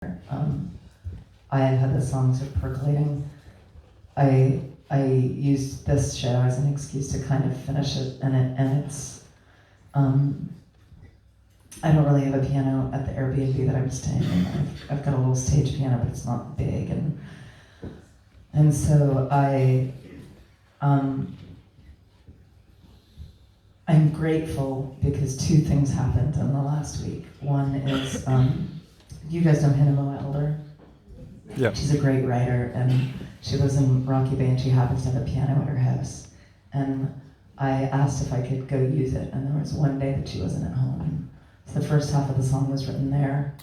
I had the songs of percolating. I used this show as an excuse to kind of finish it, and it's I don't really have a piano at the Airbnb that I'm staying in. I've got a little stage piano, but it's not big, and so I'm grateful because two things happened in the last week. One is you guys know Hannah Moe Elder. Yeah. She's a great writer, and she lives in Rocky Bay, and she happens to have a piano at her house. And I asked if I could go use it, and there was one day that she wasn't at home. So the first half of the song was written there,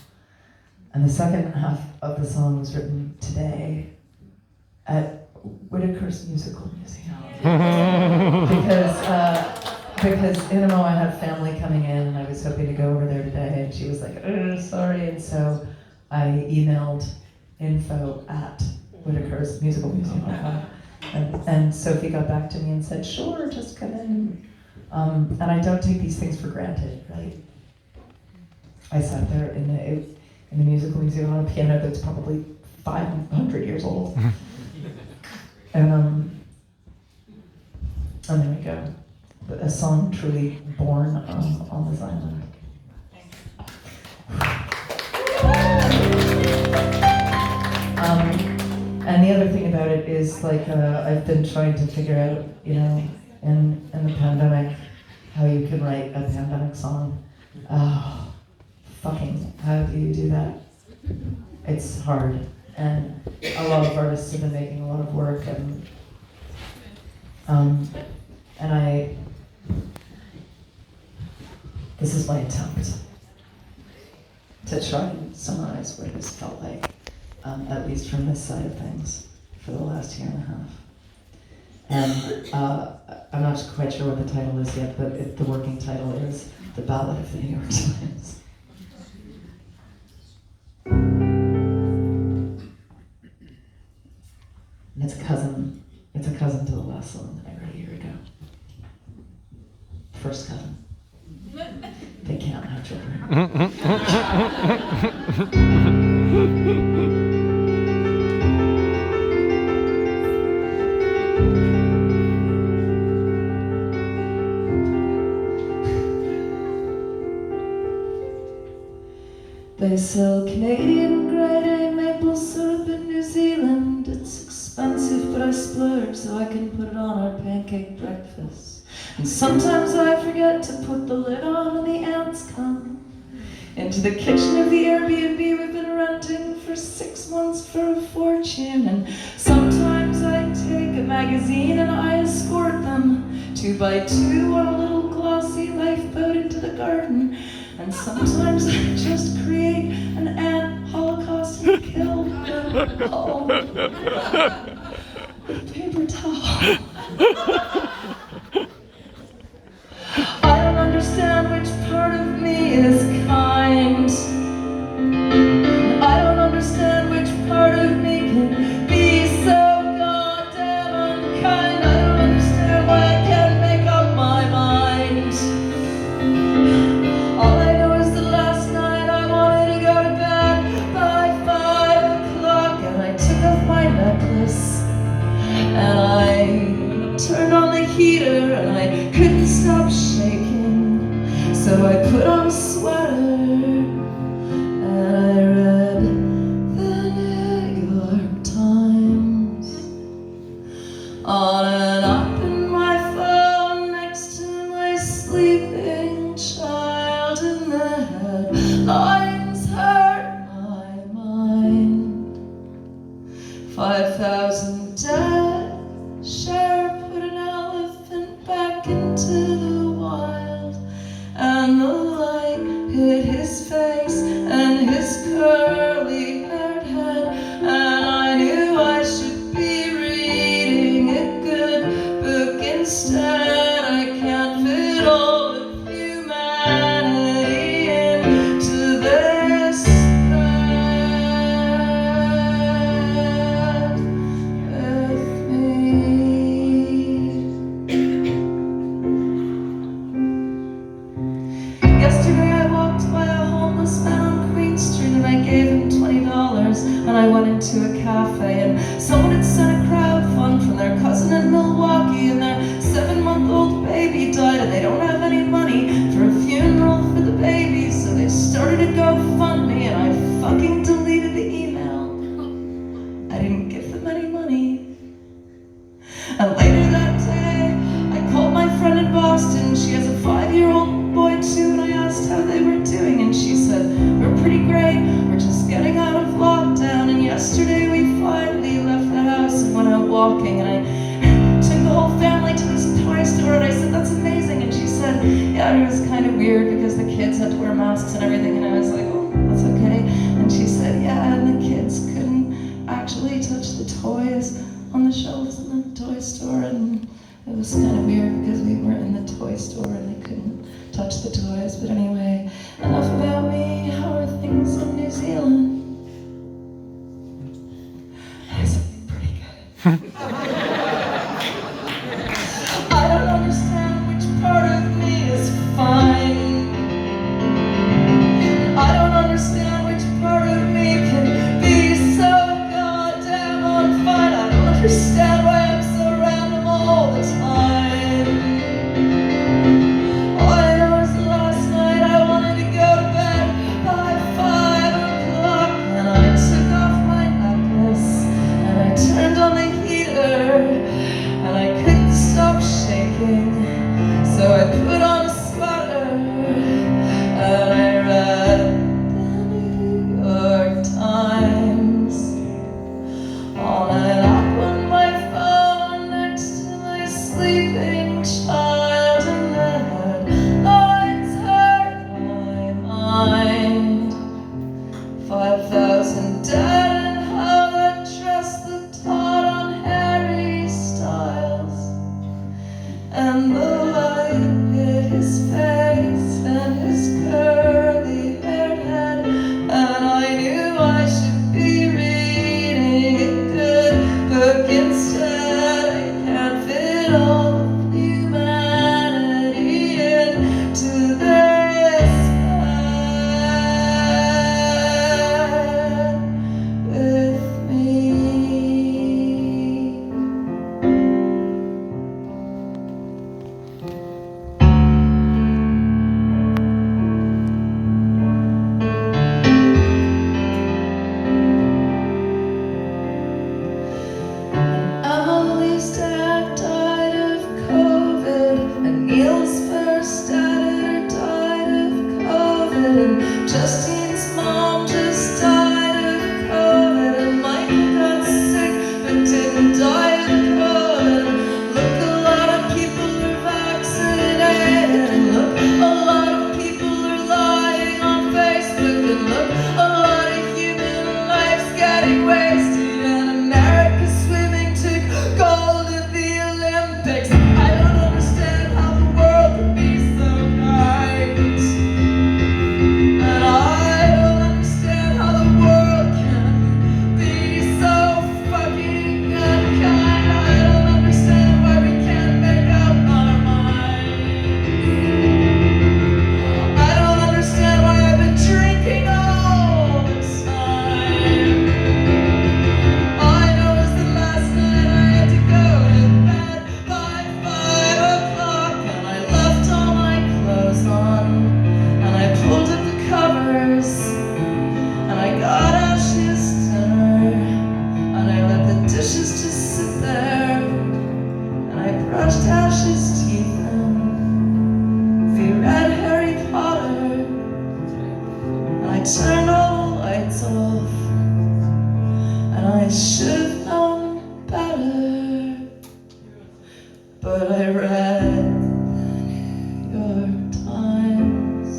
and the second half of the song was written today at Whitaker's Musical Museum. Because Hannah Moe had family coming in, and I was hoping to go over there today, and she was like, sorry, and so I emailed info@whitakersmusicalmuseum.com. And Sophie got back to me and said, sure, just come in. And I don't take these things for granted, right? I sat there in the musical museum on a piano that's probably 500 years old. And there we go. A song truly born on this island. And the other thing about it is, like, I've been trying to figure out, in the pandemic, how you can write a pandemic song. Oh, fucking, how do you do that? It's hard. And a lot of artists have been making a lot of work, and this is my attempt to try and summarize what this felt like, at least from this side of things, for the last year and a half. And I'm not quite sure what the title is yet, but the working title is The Ballad of the New York Times. And it's a cousin to the last song that I wrote a year ago. First cousin. They can't have children. They sell Canadian grade maple syrup in New Zealand. It's expensive, but I splurge so I can put it on our pancake breakfast. And sometimes I forget to put the lid on and the ants come into the kitchen of the Airbnb we've been renting for 6 months for a fortune. And sometimes I take a magazine and I escort them 2 by 2 on a little glossy lifeboat into the garden. And sometimes I just create an ant holocaust and kill them all with paper towel. I don't understand which part of me is kind. I don't understand which part of me can be so goddamn unkind. I don't understand why I can't make up my mind. All I know is that last night I wanted to go to bed by 5 o'clock, and I took off my necklace and I turned on the heater and I couldn't stop shaking, so I put on a sweater and I read the New York Times on an app in my phone next to my sleeping child, and the headlines hurt my mind. 5,000 dead. Sheriff put an elephant back into the wild, and the light hit his face and his curly haired head, and I knew I should be reading a good book instead. I can't fit all of humanity into this bed. and I went into a cafe, and someone had sent a crowdfund from their cousin in Milwaukee, and their 7-month-old baby died, and they don't have any money for a funeral for the baby, so they started a GoFundMe, and I fucking deleted the email. I didn't give them any money. And later that day, I called my friend in Boston. She has a 5-year-old boy too, and I asked how they were doing, and she said, "We're pretty great, we're just getting out of lockdown." And yesterday we finally left the house and went out walking, and I took the whole family to this toy store, and I said, "That's amazing." And she said, "Yeah, it was kind of weird because the kids had to wear masks and everything." And I was like, "Oh, that's okay." And she said, "Yeah, and the kids couldn't actually touch the toys on the shelves in the toy store." And it was kind of weird because we were in the toy store and they couldn't touch the toys. But anyway, enough about me. How are things in New Zealand? It's pretty good. I don't understand which part of me is fine. I don't understand which part of me can be so goddamn on fine. I don't understand why I'm so random all the time. All I know is that last night I wanted to go to bed by 5 o'clock, and I took off my necklace and I turned on the heater, and I couldn't stop shaking, so I put on a sweater and I read the New York Times. All night up on my phone next to my sleeping child, and the headlines hurt my mind. 5,000 dead, and how that dress looked hot on Harry Styles, and the light hit his face and his curly haired head, and I knew I should be reading a good book instead. I can't fit all of humanity into this bed with me. Emily's dad died of COVID, and Neil's first editor died of COVID, and Justine's mom just died of COVID, and Michael got sick but didn't die of COVID. And look, a lot of people are vaccinated, and look, a lot of people are lying on Facebook, and look, a lot of human lives getting wasted, and America's swimming to gold at the Olympics. I don't understand how the world can be so kind, and I don't understand how the world can be so fucking unkind. I don't understand why we can't make up our minds. I don't understand why I've been drinking all this time. All I know is that last night I had to go to bed by 5 o'clock, and I left all my clothes on, and I pulled up the covers, and I got Ash's dinner, and I let the dishes just sit there, and I brushed Ash's teeth, and we read Harry Potter, and I turned all the lights off, and I should have known better, but I read the New York Times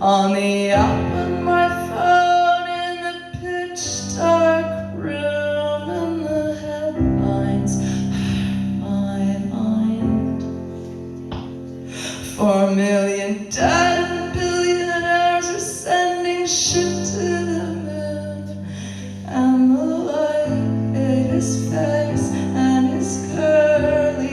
on the app on my phone in the pitch dark room, and the headlines hurt my mind. 4 million dead, and billionaires are sending shit to the moon, and the light hit his face and his curly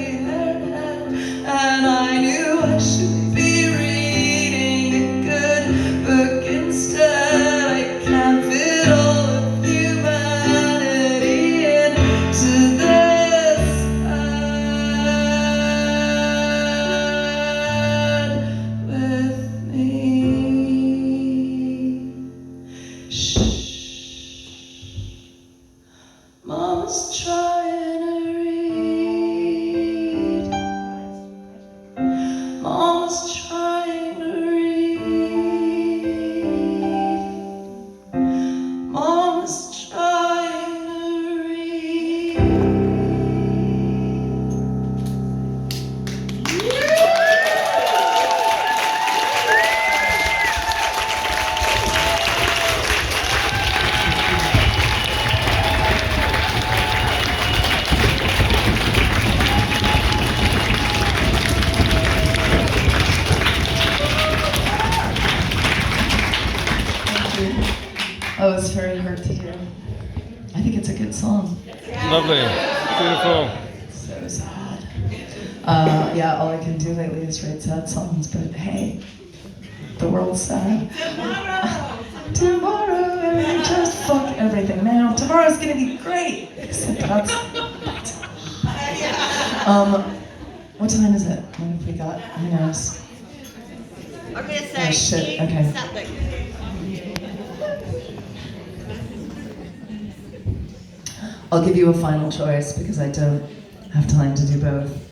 Oh, it's very hard to hear. I think it's a good song. Lovely. Beautiful. So sad. Yeah, all I can do lately is write sad songs, but hey, the world's sad. Tomorrow, and just fuck everything now. Tomorrow's gonna be great. Except that's what time is it? What have we got? Who knows? I'm gonna say Oh, shit, okay. something. I'll give you a final choice because I don't have time to do both.